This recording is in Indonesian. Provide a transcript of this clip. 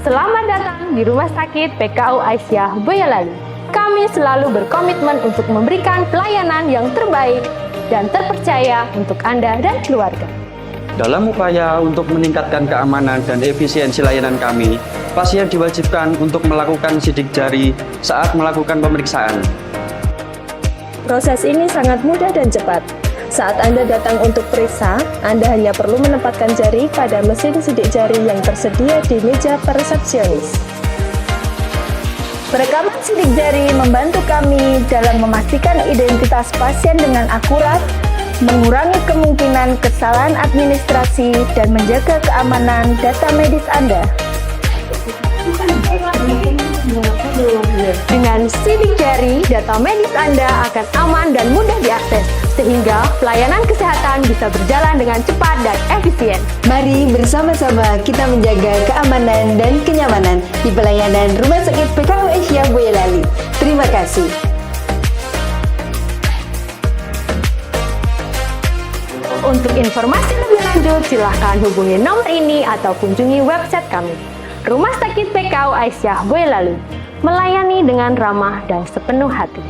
Selamat datang di Rumah Sakit PKU Aisyah Boyolali. Kami selalu berkomitmen untuk memberikan pelayanan yang terbaik dan terpercaya untuk Anda dan keluarga. Dalam upaya untuk meningkatkan keamanan dan efisiensi layanan kami, pasien diwajibkan untuk melakukan sidik jari saat melakukan pemeriksaan. Proses ini sangat mudah dan cepat. Saat Anda datang untuk periksa, Anda hanya perlu menempatkan jari pada mesin sidik jari yang tersedia di meja resepsionis. Perekaman sidik jari membantu kami dalam memastikan identitas pasien dengan akurat, mengurangi kemungkinan kesalahan administrasi, dan menjaga keamanan data medis Anda. Dengan sidik jari, data medis Anda akan aman dan mudah diakses, sehingga pelayanan kesehatan bisa berjalan dengan cepat dan efisien. Mari bersama-sama kita menjaga keamanan dan kenyamanan di pelayanan Rumah Sakit PKU Aisyah Boyolali. Terima kasih. Untuk informasi lebih lanjut, silakan hubungi nomor ini atau kunjungi website kami. Rumah Sakit PKU Aisyah Boyolali, melayani dengan ramah dan sepenuh hati.